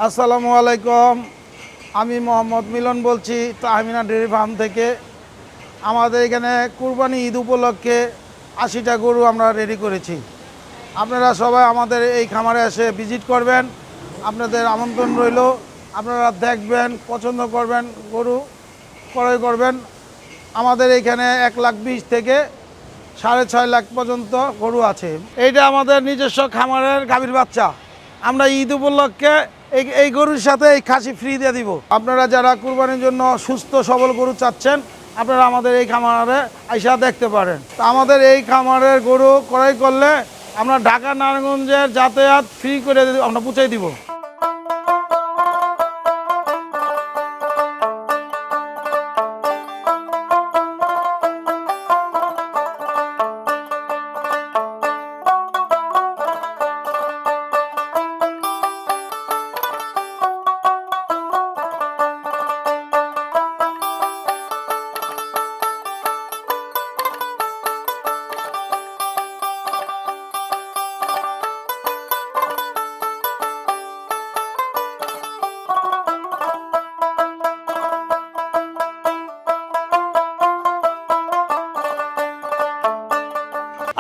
আসসালামু আলাইকুম। আমি মোহাম্মদ মিলন বলছি তাহমিনা ডেয়ারি ফার্ম থেকে। আমাদের এখানে কুরবানি ঈদ উপলক্ষে 80টা গরু আমরা রেডি করেছি। আপনারা সবাই আমাদের এই খামারে এসে ভিজিট করবেন। আপনাদের আমন্ত্রণ রইল। আপনারা দেখবেন, পছন্দ করবেন, গরু ক্রয় করবেন। আমাদের এখানে 1,20,000 থেকে 6.5 লাখ পর্যন্ত গরু আছে। এইটা আমাদের নিজস্ব খামারের গাভীর বাচ্চা। আমরা ঈদ উপলক্ষে এই গরুর সাথে এই খাসি ফ্রি দিয়ে দিব। আপনারা যারা কুরবানির জন্য সুস্থ সবল গরু চাচ্ছেন, আপনারা আমাদের এই খামারে আইসা দেখতে পারেন। তো আমাদের এই খামারের গরু ক্রয় করলে আমরা ঢাকা নারায়ণগঞ্জের যাতায়াত ফ্রি করে আমরা পৌঁছে দিব।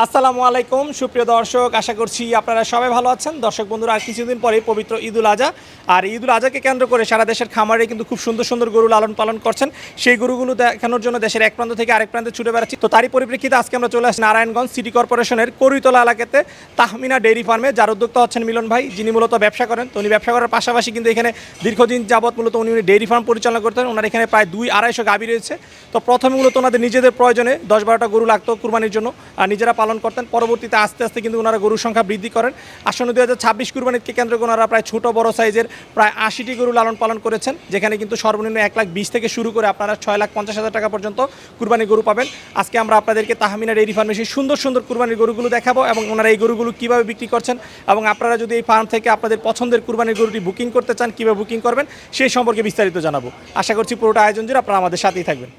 আসসালামু আলাইকুম সুপ্রিয় দর্শক, আশা করছি আপনারা সবাই ভালো আছেন। দর্শক বন্ধুরা, আর কিছুদিন পরে পবিত্র ঈদুল আজহা, আর ঈদুল আজহাকে কেন্দ্র করে সারা দেশের খামারে কিন্তু খুব সুন্দর সুন্দর গরু লালন পালন করছেন। সেই গরুগুলো দেখানোর জন্য দেশের এক প্রান্ত থেকে আরেক প্রান্তে ছুটে বেড়াচ্ছি। তো তারই পরিপ্রেক্ষিতে আজকে আমরা চলে আসি নারায়ণগঞ্জ সিটি কর্পোরেশনের করিতলা এলাকাতে তাহমিনা ডেয়ারি ফার্মে, যার উদ্যোক্তা হচ্ছেন মিলন ভাই, যিনি মূলত ব্যবসা করেন। তো উনি ব্যবসা করার পাশাপাশি কিন্তু এখানে দীর্ঘদিন যাবৎ মূলত উনি ডেয়ারি ফার্ম পরিচালনা করতেন। ওনার এখানে প্রায় 200-250 গাভী রয়েছে। তো প্রথমে মূলত ওনাদের নিজেদের প্রয়োজনে 10-12টা গরু লাগতো কুরবানির জন্য, আর নিজেরা পালন করতেন। পরবর্তীতে আস্তে আস্তে কিন্তু ওনারা গরুর সংখ্যা বৃদ্ধি করেন। আসন্ন 2026 কুরবানিকে কেন্দ্র করে ওনারা প্রায় ছোট বড় সাইজের প্রায় 80টি গরু লালন পালন করেছেন, যেখানে কিন্তু সর্বনিম্ন 1,20,000 থেকে শুরু করে আপনারা 6,50,000 টাকা পর্যন্ত কুরবানির গরু পাবেন। আজকে আমরা আপনাদেরকে তাহমিনা ডেয়ারি ফার্মে সেই সুন্দর সুন্দর কুরবানির গরুগুলো দেখাবো এবং ওনারা এই গরুগুলো কীভাবে বিক্রি করছেন, এবং আপনারা যদি এই ফার্ম থেকে আপনাদের পছন্দের কুরবানির গরুটি বুকিং করতে চান, কীভাবে বুকিং করবেন সেই সম্পর্কে বিস্তারিত জানাবো। আশা করছি পুরোটা আয়োজন জুড়ে আপনারা আমাদের সাথেই থাকবেন।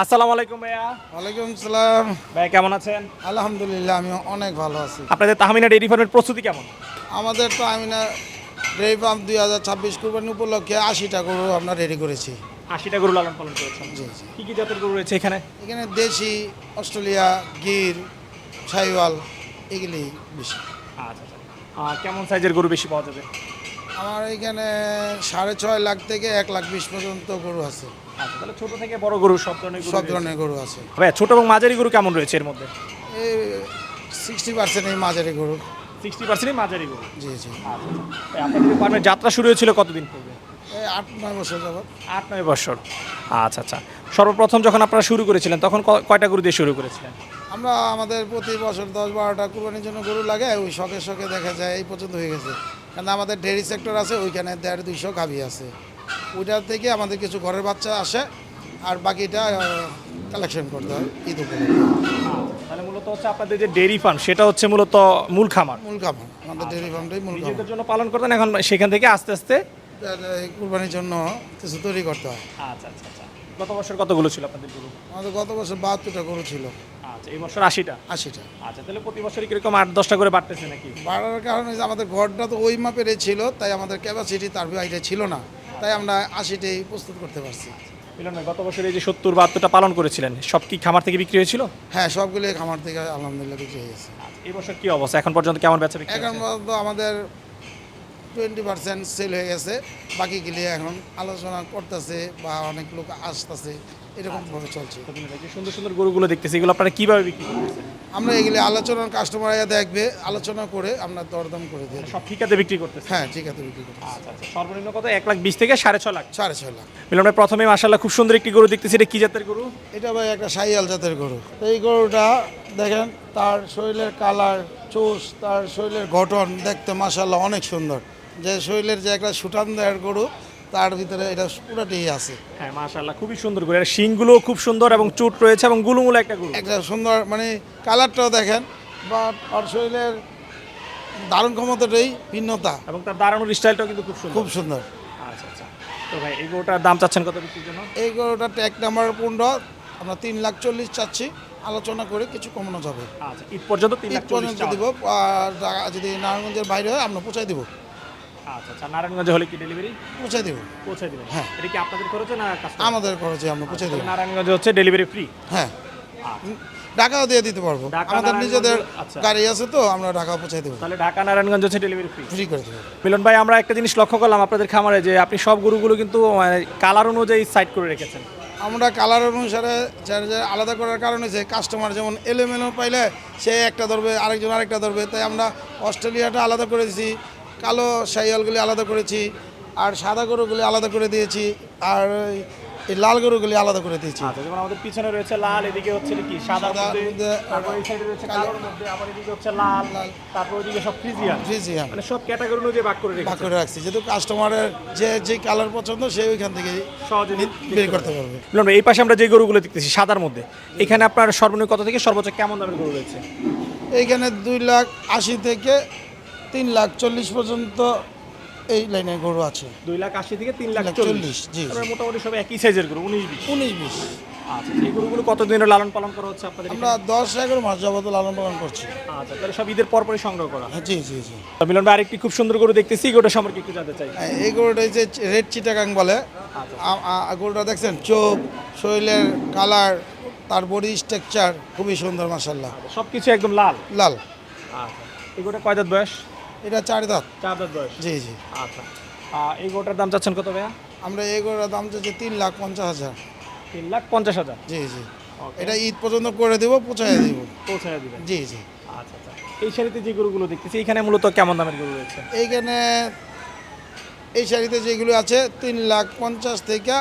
আসসালামু আলাইকুম ভাইয়া। ওয়ালাইকুম আসসালাম। ভাইয়া কেমন আছেন? আলহামদুলিল্লাহ, আমি অনেক ভালো আছি। আপনাদের তাহমিনা ডেয়ারি ফার্মের প্রস্তুতি কেমন? আমাদের তো ডেয়ারি ফার্ম 2026 কুরবানি উপলক্ষে 80টা গরু আমরা রেডি করেছি। 80টা গরু লালন পালন করেছেন। জি জি। কী কী জাতের গরু রয়েছে এখানে? এখানে দেশি, অস্ট্রেলিয়া, গির, শাহিওয়াল, এগুলি বেশি। আচ্ছা আচ্ছা। কেমন সাইজের গরু বেশি পাওয়া যাবে? আমার এখানে 6.5 লাখ থেকে 1,20,000 পর্যন্ত গরু আছে। আচ্ছা, তাহলে ছোট থেকে বড় গরু সব ধরনের গরু সব রয়েছে। ধরনের গরু আছে। ভাইয়া ছোট এবং মাঝারি গরু কেমন রয়েছে এর মধ্যে? এই 60% এই মাঝারি গরু। 60% মাঝারি গরু। জি জি। আচ্ছা আচ্ছা। ভাই, আপনাদের ফার্মের যাত্রা শুরু হয়েছিল কতদিন পূর্বে? এই 8-9 বছর যাবত। 8-9 বছর। আচ্ছা আচ্ছা। সর্বপ্রথম যখন আপনারা শুরু করেছিলেন তখন কয়টা গরু দিয়ে শুরু করেছিলেন? আমরা আমাদের প্রতি বছর 10-12টা কুরবানির জন্য গরু লাগে, ওই শখে শখে দেখা যায় এই পর্যন্ত হয়ে গেছে। কারণ আমাদের ডেয়ারি সেক্টর আছে, ওইখানে 150-200 গাভী আছে। ওইটার থেকে আমাদের কিছু ঘরের বাচ্চা আসে, আর বাকিটা কালেকশন করতে হয় ঈদ উপলক্ষে। তাহলে মূলত হচ্ছে আপনাদের যে ডেয়ারি ফার্ম সেটা হচ্ছে মূলত মূল খামার। মূল খামার আমাদের ডেয়ারি ফার্মটাই মূল খামার। নিজেদের জন্য পালন করতেন, এখন সেখান থেকে আস্তে আস্তে এই কুরবানির জন্য কিছু তৈরি করতে হয়। আচ্ছা আচ্ছা আচ্ছা। গত বছর কতগুলো ছিল আপনাদের গরু? আমাদের গত বছর 72টা গরু ছিল। আচ্ছা, এই বছর 80টা। 80টা। আচ্ছা, তাহলে প্রতি বছরই কিরকম 8-10টা করে বাড়তেছে নাকি? বাড়ার কারণে যে আমাদের ঘরটা তো ওই মাপেরই ছিল, তাই আমাদের ক্যাপাসিটি তার বাইরে ছিল না, তাই আমরা 80টাই প্রস্তুত করতে পারছি। মিলন ভাই, গত বছর এই যে 70-72টা পালন করেছিলেন, সব কি খামার থেকে বিক্রি হয়েছিল? হ্যাঁ, সবগুলো খামার থেকে আলহামদুলিল্লাহ বিক্রি হয়ে গেছে। এই বছর কি অবস্থা, এখন পর্যন্ত কেমন বেচা বিক্রি এখন হয়েছে? পর্যন্ত আমাদের 20% সেল হয়ে গেছে, বাকিগুলি এখন আলোচনা করতেছে বা অনেক লোক আসতেছে, এরকমভাবে চলছে। তো মিলন ভাই, যে সুন্দর সুন্দর গরুগুলো দেখতেছি, এগুলো আপনারা কিভাবে বিক্রি করতেছেন? আমরা এগুলি আলোচনার কাস্টমার দেখবে, আলোচনা করে আমরা দরদাম করে দিই। সব ঠিকাতে বিক্রি করতেছেন? হ্যাঁ, ঠিক আছে, বিক্রি করতে আচ্ছা আচ্ছা। সর্বনিম্ন কত? 1,20,000 থেকে 6.5 লাখ। 6.5 লাখ। মিলন ভাই, প্রথমে মাশাআল্লাহ খুব সুন্দর একটি গরু দেখতেছি, এটা কি জাতের গরু? এটা ভাই একটা শাহিয়াল জাতের গরু। এই গরুটা দেখেন, তার শরীরের কালার, চোষ, তার শরীরের গঠন দেখতে মাশাআল্লাহ অনেক সুন্দর। যে শরীরের যে একটা সুঠাম দেহের গরু, তার ভিতরে এটা পুরোটাই আছে। হ্যাঁ মাশাআল্লাহ খুবই সুন্দর গরু, এর শিংগুলো খুব সুন্দর এবং চুট রয়েছে এবং গুলুমুলো একটা গরু। একটা সুন্দর মানে কালারটাও দেখেন বা ওর শরীরের ধারণ ক্ষমতাটাই ভিন্নতা, এবং তার দাঁড়ানোর স্টাইলটাও কিন্তু খুব সুন্দর। খুব সুন্দর। আচ্ছা আচ্ছা। তো ভাই এই গরুটার দাম চাচ্ছেন কত বিক্রির জন্য? এই গরুটা ট্যাগ নাম্বার 15, আমরা 3,40,000 চাচ্ছি, আলোচনা করে কিছু কমানো যাবে। আচ্ছা ঈদ পর্যন্ত 3 লাখ ঈদ পর্যন্ত দিব, আর যদি নারায়ণগঞ্জের বাইরে হয় আমরা পৌঁছাই দিব। আচ্ছা আচ্ছা। নারায়ণগঞ্জে হলে কি ডেলিভারি পৌঁছাই দিব, পৌঁছে দিবেন? হ্যাঁ। এটা কি আপনাদের খরচে না কাস্টমার? আমাদের খরচে আমরা পৌঁছাই দিব। নারায়ণগঞ্জে হচ্ছে ডেলিভারি ফ্রি। হ্যাঁ, ঢাকাও দিয়ে দিতে পারবো, ঢাকা, আমাদের নিজেদের নারায়ণগঞ্জ, আচ্ছা। গাড়ি আছে তো আমরা ঢাকা পৌঁছাই দেবো, তাহলে ঢাকা নারায়ণগঞ্জ হচ্ছে ডেলিভারি ফ্রি। ফ্রি করে দেবো। মিলন ভাই আমরা একটা জিনিস লক্ষ্য করলাম আপনাদের খামারে যে আপনি সব গরুগুলো কিন্তু কালার অনুযায়ী সাইড করে রেখেছেন। আমরা কালার অনুসারে আলাদা করার কারণ হচ্ছে কাস্টমার যেমন এলোমেলো পাইলে সে একটা ধরবে, আরেকজন আরেকটা ধরবে, তাই আমরা অস্ট্রেলিয়াটা আলাদা করে দিয়েছি, কালো শাহিওয়ালগুলি আলাদা করেছি, আর সাদা গরুগুলি আলাদা করে দিয়েছি, আর এই লাল গরুগুলি আলাদা করে দিয়েছি। আচ্ছা যেমন আমাদের পিছনে রয়েছে লাল, এদিকে হচ্ছে কি সাদা, সাদার মধ্যে, তারপর এই সাইডে রয়েছে কালোর মধ্যে, আবার এদিকে হচ্ছে লাল, তারপর ওইদিকে সব ফ্রিজিয়ান, ফ্রিজিয়ান মানে সব ক্যাটাগরি অনুযায়ী ভাগ করে ভাগ রেখেছেন। করে রাখছি, যেহেতু কাস্টমারের যে কালার পছন্দ সে ওইখান থেকে সহজে বের করতে পারবে। মিলন ভাই এই পাশে আমরা যে গরুগুলো দেখতেছি সাদার মধ্যে, এখানে আপনার সর্বনিম্ন কত থেকে সর্বোচ্চ কেমন দামের গরু রয়েছে? এইখানে 2,80,000 থেকে 3,40,000 পর্যন্ত এই লাইনের গরু আছে। 2,80,000 থেকে 3,40,000। 3,40,000, জি। আমরা মোটামুটি সব একই সাইজের গরু, 19-20। 19-20। আচ্ছা এই গরুগুলো কতদিনের লালন পালন করা হচ্ছে আপনাদের আমরা 10-11 মাস যাবত লালন পালন করছি। এখানে? আচ্ছা তাহলে সব ঈদের পরপরই সংগ্রহ করা। হ্যাঁ, জি জি জি। তো মিলন ভাই আরেকটি খুব সুন্দর গরু দেখতেছি, গরুটা সম্পর্কে একটু জানতে চাই। হ্যাঁ, এই গরুটা যে রেড চিটাগাং বলে, গরুটা দেখছেন চোখ, শরীরের কালার, তার বডি স্ট্রাকচার খুবই সুন্দর মাশাআল্লাহ, সব কিছু একদম লাল। লাল। আচ্ছা এই গরুটা কয় দাঁত বয়স? এটা 4 দাঁত। 4 দাঁত বয়স। জি জি। আচ্ছা এই গরুটার দাম চাচ্ছেন কত ভাইয়া? আমরা এই গরুটার দাম চাচ্ছি 3,50,000। 3,50,000। জি জি। ওকে। এটা ঈদ পর্যন্ত করে দেবো, পৌঁছায় দিব। পৌঁছায় দিবেন। জি জি। আচ্ছা আচ্ছা। এই শাড়িতে যে গরুগুলো দেখতেছি এখানে মূলত কেমন দামের গরু রয়েছে? এইখানে এই শাড়িতে যেগুলো আছে 3,50,000 থেকে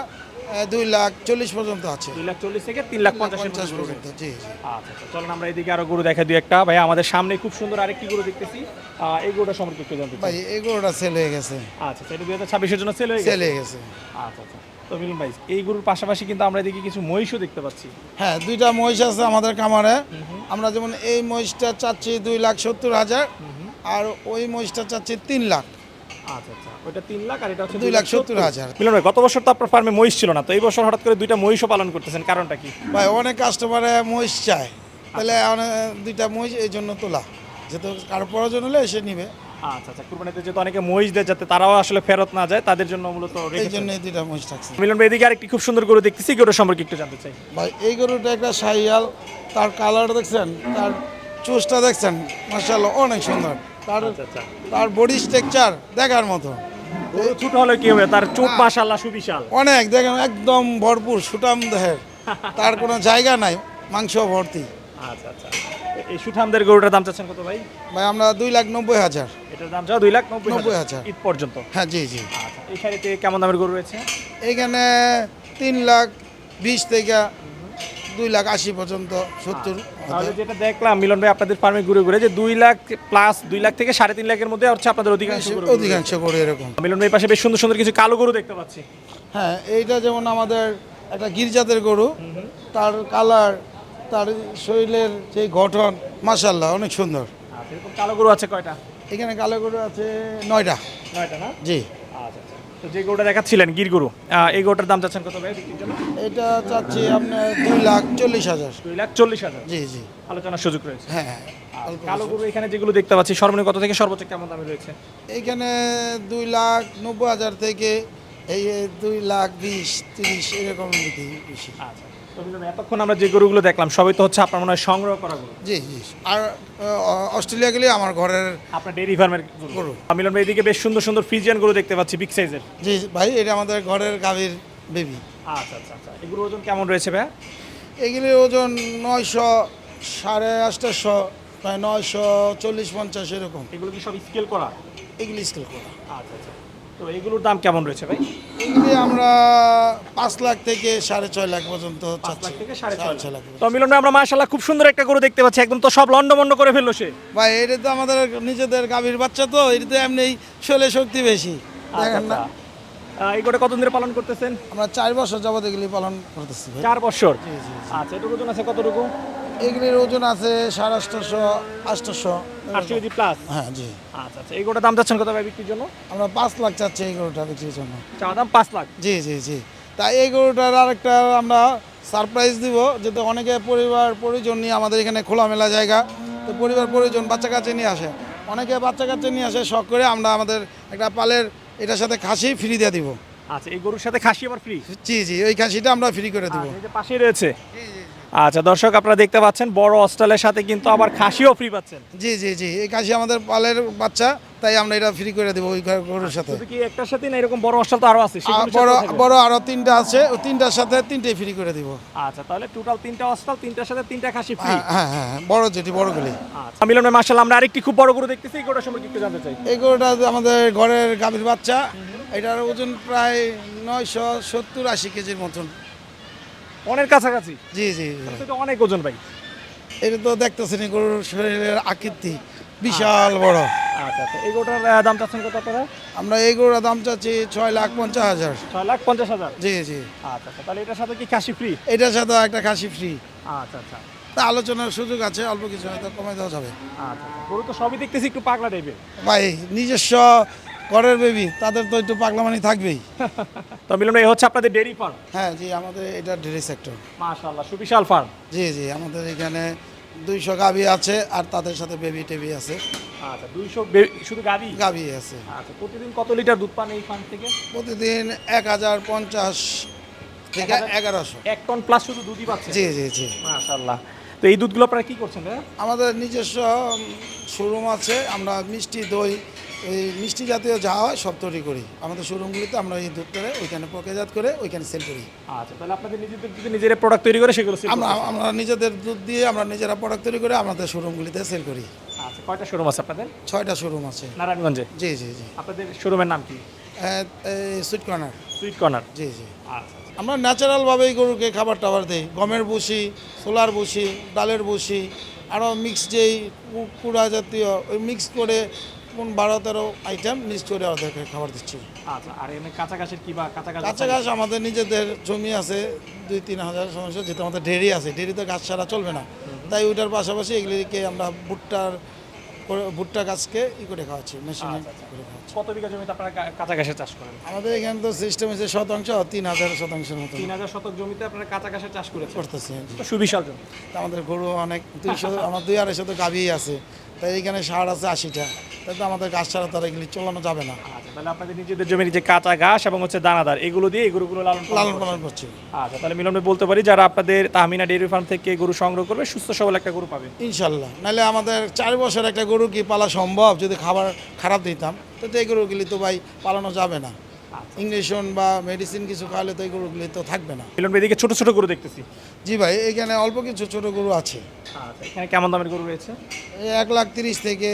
2,40,000 পর্যন্ত আছে। 2,40,000 থেকে 3,50,000 50 গরু পর্যন্ত, রয়েছে। জি জি। আচ্ছা আচ্ছা চলুন আমরা এদিকে আরো গরু দেখা দুই একটা। ভাই আমাদের সামনে খুব সুন্দর আরেকটি গরু দেখতেছি, এই গরুটা সম্পর্কে একটু জানতে চাই। ভাই এই গরুটা সেল হয়ে গেছে, আচ্ছা আচ্ছা এটা 2026 এর জন্য সেল হয়ে সেল গেছে। হয়ে গেছে। আচ্ছা আচ্ছা। তো মিলন ভাই এই গরুর পাশাপাশি কিন্তু আমরা এদিকে কিছু মহিষও দেখতে পাচ্ছি। হ্যাঁ, 2টা মহিষ আছে আমাদের খামারে। আমরা যেমন এই মহিষটা চাচ্ছি 2,70,000, আর ওই মহিষটা চাচ্ছি 3 লাখ। আচ্ছা আচ্ছা ওইটা 3 লাখ আর এটা হচ্ছে 2,70,000। মিলন ভাই গত বছর তো আপনার ফার্মে মহিষ ছিল না, তো এই বছর হঠাৎ করে দুইটা মহিষও পালন করতেছেন, কারণটা কি? ভাই অনেক কাস্টমারে মহিষ চায়, তাহলে অনেক 2টা মহিষ এই জন্য তোলা, যেহেতু কারো প্রয়োজন হলে এসে নিবে, আচ্ছা আচ্ছা কুরবানিতে যেহেতু অনেকে মহিষ দেয় যাতে তারাও আসলে ফেরত না যায় তাদের জন্য মূলত এই রেখেছেন। জন্য এই 2টা মহিষ থাকছে। মিলন ভাই এদিকে আরেকটি খুব সুন্দর গরু দেখতেছি, গরু সম্পর্কে একটু জানতে চাই। ভাই এই গরুটা একটা শাহিয়াল, তার কালার দেখছেন, তার চুজটা দেখছেন, মাশাআল্লাহ অনেক সুন্দর, তার আচ্ছা আচ্ছা তার বডি স্ট্রাকচার দেখার মতো, গরু ছোট হলে কি হবে, তার চোখ মাশাআল্লাহ সুবিশাল। অনেক দেখেন একদম ভরপুর সুটাম দেহের, তার কোনো জায়গা নাই, মাংস ভর্তি। আচ্ছা আচ্ছা এই সুঠামদের গরুটার দাম চাচ্ছেন কত ভাই? ভাই আমরা 2,90,000। এটার দাম চাও 2,90,000 90,000 ঈদ পর্যন্ত। হ্যাঁ, জি জি। আচ্ছা এই শাড়িতে কেমন দামের গরু রয়েছে? এইখানে 3,20,000 থেকে 2,80,000 পর্যন্ত, 70। তাহলে যেটা দেখলাম মিলন ভাই আপনাদের ফার্মে ঘুরে ঘুরে যে 2 লাখ প্লাস 2 লাখ থেকে 3.5 লাখের মধ্যে হচ্ছে আপনাদের অধিকাংশ গরু। অধিকাংশ গরু এরকম। মিলন ভাই পাশে বেশ সুন্দর সুন্দর কিছু কালো গরু দেখতে পাচ্ছি। হ্যাঁ, এইটা যেমন আমাদের একটা গির্জাতের গরু, তার কালার, তার শরীরের যে গঠন মাশাআল্লাহ অনেক সুন্দর। আচ্ছা এরকম কালো গরু আছে কয়টা? এখানে কালো গরু আছে 9টা। 9টা না? জি। আচ্ছা আচ্ছা তো যে গরুটা দেখাচ্ছিলেন গির গরু, এই গরুটার দাম চাচ্ছেন কত ভাই বিক্রির জন্য? এটা চাচ্ছি আপনার 2,40,000। 2,40,000। জি জি। আলোচনার সুযোগ রয়েছে। হ্যাঁ হ্যাঁ। আচ্ছা, কালো গরু এখানে যেগুলো দেখতে পাচ্ছি সর্বনিম্ন কত থেকে সর্বোচ্চ কেমন দামে রয়েছে? এইখানে 2,90,000 থেকে এই 2,20,30 এরকম বিক্রি বেশি। আচ্ছা তো মিলন ভাই, এতক্ষণ আমরা যে গরুগুলো দেখলাম সবই তো হচ্ছে আপনার মনে হয় সংগ্রহ করা গরু। জি জি। আর অস্ট্রেলিয়া গেলে আমার ঘরের আপনার ডেইরি ফার্মের গরু। গরু। মিলন ভাই এদিকে বেশ সুন্দর সুন্দর ফ্রিজিয়ান গরু দেখতে পাচ্ছি বিগ সাইজের। জি ভাই, এটা আমাদের ঘরের গাভীর বেবি। আচ্ছা আচ্ছা আচ্ছা এগুলো ওজন কেমন রয়েছে ভাই? এগুলির ওজন 900, 850, প্রায় 940-50 এরকম। এগুলো কি সব স্কেল করা? এগুলি স্কেল করা। আচ্ছা আচ্ছা তো এগুলোর দাম কেমন রয়েছে ভাই? এগুলি আমরা 5 লাখ থেকে 6.5 লাখ পর্যন্ত 5 চাচ্ছি। লাখ থেকে 6.5 6.5 লাখ। লাখ। তো মিলন ভাই আমরা মাশাআল্লাহ খুব সুন্দর একটা গরু দেখতে পাচ্ছি, একদম তো সব লন্ডমন্ড করে ফেললো সে। ভাই এটা তো আমাদের নিজেদের গাভীর বাচ্চা, তো এটাতে এমনি শৈলে শক্তি বেশি, দেখেন না। এই গরুটা কতদিন ধরে পালন করতেছেন? আমরা 4 বছর যাবত এগুলি পালন করতেছি ভাই। 4 বছর। জি জি। আচ্ছা, এটার ওজন আছে কতটুকু? এগুলির ওজন আছে 850 800। 800 কেজি প্লাস। হ্যাঁ জি। আচ্ছা আচ্ছা, এই গরুটার দাম চাচ্ছেন কত ভাই বিক্রির জন্য? আমরা 5 লাখ চাচ্ছি এই গরুটা বিক্রির জন্য। চা দাম 5 লাখ। জি জি জি। তাই এই গরুটার আরেকটা আমরা সারপ্রাইজ দিব, যাতে অনেকে পরিবার পরিজন নিয়ে আমাদের এখানে খোলামেলা জায়গা, তো পরিবার পরিজন বাচ্চা কাচ্চা নিয়ে আসে, অনেকে বাচ্চা কাচ্চা নিয়ে আসে শখ করে, আমরা আমাদের একটা পালের এটার সাথে খাসি ফ্রি দিয়ে দিব। আচ্ছা, এই গরুর সাথে খাসি আবার ফ্রি? জি জি, ওই খাসিটা আমরা ফ্রি করে দিব। এই যে পাশেই রয়েছে। আচ্ছা দর্শক, আপনারা দেখতে পাচ্ছেন বড় অস্ট্রেলের সাথে কিন্তু আবার খাসিও ফ্রি পাচ্ছেন। জি জি জি, এই খাসি আমাদের পালের বাচ্চা, তাই আমরা এটা ফ্রি করে দেবো ওই গরুর সাথে। শুধু কি একটার সাথে না, এরকম বড় অস্ট্রেল তো আরো আছে? বড় বড় আরো 3টা আছে, ওই 3টার সাথে 3টাই ফ্রি করে দিব। আচ্ছা, তাহলে টোটাল 3টা অস্ট্রেল, 3টার সাথে 3টা খাসি ফ্রি। হ্যাঁ হ্যাঁ হ্যাঁ, বড় যেটি বড়গুলি। আচ্ছা মিলন ভাই, মাশাআল্লাহ, আমরা আরেকটি খুব বড় গরু দেখতেছি, এই গরুটা সম্পর্কে একটু জানতে চাই। এই গরুটা আমাদের ঘরের গাভীর বাচ্চা, এটার ওজন প্রায় 970-80 কেজির মতন। অনেক কাছাকাছি। জি জি জি। এটা অনেক ওজন ভাই। এটা তো দেখতেছেন গরুর শরীরের আকৃতি বিশাল বড়। আচ্ছা আচ্ছা, এই গরুটার দাম চাচ্ছেন কত আপনারা? আমরা এই গরুর দাম চাচ্ছি 6,50,000। 6,50,000। জি জি। আচ্ছা আচ্ছা, তাহলে এটার সাথে কি খাসি ফ্রি? এটার সাথে একটা খাসি ফ্রি। আচ্ছা আচ্ছা তা আলোচনার সুযোগ আছে, অল্প কিছু হয়তো কমে দেওয়া যাবে। আচ্ছা, গরু তো সবই দেখতেছি একটু পাগলা টাইপের। ভাই নিজস্ব ঘরের বেবি, তাদের তো একটু পাগলামানি থাকবেই। তো মিলন ভাই, হচ্ছে আপনাদের ডেইরি ফার্ম? হ্যাঁ জি, আমাদের এটা ডেইরি সেক্টর। মাশাআল্লাহ, সুবিশাল ফার্ম। জি জি, আমাদের এখানে 200 গাভী আছে, আর তাদের সাথে বেবি টেবি আছে। আচ্ছা, 200 শুধু গাবি? গাভী আছে। আচ্ছা, প্রতিদিন কত লিটার দুধ পান এই ফার্ম থেকে? প্রতিদিন 1050 থেকে 1100। 1 টন প্লাস শুধু দুধই পাচ্ছেন? জি জি জি। মাশাআল্লাহ। তো এই দুধগুলো আপনারা কি করছেন ভাই? আমাদের নিজস্ব শোরুম আছে, আমরা মিষ্টি দই, এই মিষ্টি জাতীয় যা হয় সব তৈরি করি আমাদের শোরুমগুলিতে। আমরা এই দুধ করে ওইখানে প্রক্রিয়াজাত করে ওইখানে সেল করি। আচ্ছা, তাহলে আপনাদের নিজেদের যদি নিজেরা প্রোডাক্ট তৈরি করে সেগুলো সেল আমরা আমরা নিজেদের দুধ দিয়ে আমরা নিজেরা প্রোডাক্ট তৈরি করে আমাদের শোরুমগুলিতে সেল করি। আচ্ছা, কয়টা শোরুম আছে আপনাদের? 6টা শোরুম আছে নারায়ণগঞ্জে? জি জি জি। আপনাদের শোরুমের নাম কি? Sweet corner. Sweet corner. জি জি। আচ্ছা আমরা ন্যাচারালভাবেই গরুকে খাবার টাবার দিই, গমের ভুসি, সোলার ভুসি, ডালের ভুসি, আরও মিক্স যেই কুড়া জাতীয়, ওই মিক্স করে 12-13 আইটেম মিক্স করে ওদেরকে খাবার দিচ্ছি। আচ্ছা, আর এমনি কাঁচা ঘাসের কি বা কাঁচা ঘাস? কাঁচা ঘাস আমাদের নিজেদের জমি আছে 2-3 হাজার সমস্যা, যেহেতু আমাদের ডেয়ারি আছে, ডেয়ারিতে ঘাস ছাড়া চলবে না, তাই ওইটার পাশাপাশি এগুলিকে আমরা ভুট্টা গাছকে করে খাওয়াচ্ছি, মেশিনে করে খাওয়াচ্ছি। কত বিঘা জমিতে আপনারা কাঁচা ঘাসের চাষ করেন? আমাদের এখানে তো সিস্টেম হচ্ছে শতাংশ, 3000 শতাংশের মতো 3000 শতক জমিতে আপনারা কাঁচা ঘাসের চাষ করেছেন? করতেছি। তো সুবিশাল জমি। তা আমাদের গরু অনেক 200 আমার 2-250 তো গাভী আছে, তাই এইখানে ষাঁড় আছে 80টা, তাই তো আমাদের গাছ ছাড়া তারা এগুলি চলানো যাবে না। আচ্ছা, তাহলে আপনাদের নিজেদের জমির যে কাঁচা ঘাস এবং হচ্ছে দানাদার, এগুলো দিয়ে এই গরুগুলো লালন লালন পালন করছি। আচ্ছা, তাহলে মিলন ভাই বলতে পারি যারা আপনাদের তাহমিনা ডেইরি ফার্ম থেকে গরু সংগ্রহ করবে সুস্থ সবল একটা গরু পাবে ইনশাল্লাহ। নাহলে আমাদের 4 বছর একটা গরু কি পালা সম্ভব? যদি খাবার খারাপ দিতাম তো এই গরুগুলি তো ভাই পালানো যাবে না। ইঞ্জেকশন বা মেডিসিন কিছু খাওয়ালে তো এই গরুগুলি তো থাকবে না। মিলন ভাই, এদিকে ছোট ছোট গরু দেখতেছি। জি ভাই, এখানে অল্প কিছু ছোট গরু আছে। আচ্ছা, এখানে কেমন দামের গরু রয়েছে? এই 1,30,000 থেকে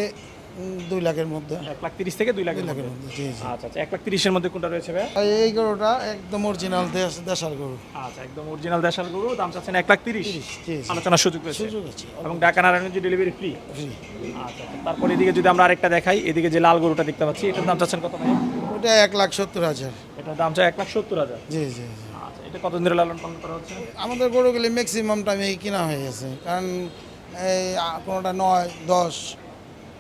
2 লাখের মধ্যে। 1,30,000 থেকে 2 লাখের 2 লাখের মধ্যে। মধ্যে, জি জি। আচ্ছা আচ্ছা, 1,30,000 মধ্যে কোনটা রয়েছে ভাই? আর এই গরুটা একদম অরিজিনাল দেশাল গরু। আচ্ছা, একদম অরিজিনাল দেশাল গরু, দাম চাচ্ছেন 1,30,000। জি জি। আলোচনার সুযোগ রয়েছে সুযোগ আছে। এবং ঢাকা নারায়ণগঞ্জে ডেলিভারি ফ্রি। জি। আচ্ছা, তারপর এদিকে যদি আমরা আরেকটা দেখাই, এদিকে যে লাল গরুটা দেখতে পাচ্ছি, এটার দাম চাচ্ছেন কত ভাই? ওটা 1,70,000। এটার দাম চাই 1,70,000। জি জি জি। আচ্ছা, এটা কতদিন ধরে লালন পালন করা হচ্ছে? আমাদের গরুগুলি ম্যাক্সিমাম টাইমে কিনা হয়ে গেছে, কারণ এই কোনোটা 9-10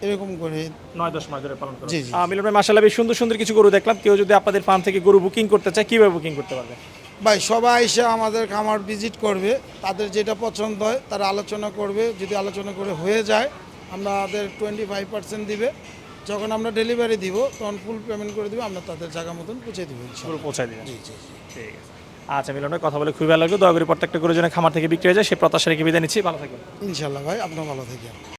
এরকম করে। 9-10 মাস ধরে পালন করা। জি, জি। মিলন ভাই, মাশাআল্লাহ, বেশ সুন্দর সুন্দর কিছু গরু দেখলাম। কেউ যদি আপনাদের ফার্ম থেকে গরু বুকিং করতে চায়, কিভাবে বুকিং করতে পারবে? ভাই সবাই এসে আমাদের খামার ভিজিট করবে, তাদের যেটা পছন্দ হয় তারা আলোচনা করবে, যদি আলোচনা করে হয়ে যায় আমাদের 25% দিবে, যখন আমরা ডেলিভারি দিব তখন ফুল পেমেন্ট করে দিব, আমরা তাদের জায়গা মতন পৌঁছে দিব। গরু পৌঁছায় দিবেন? জি জি জি। ঠিক আছে। আচ্ছা মিলন ভাই, কথা বলে খুবই ভালো লাগলো। দয়া করে প্রত্যেকটা গরু যেন খামার থেকে বিক্রি হয়ে যায় সে প্রত্যাশা রেখে বিদায় নিচ্ছি। ভালো থাকবেন। ইনশাল্লাহ ভাই, আপনার ভালো থাকেন।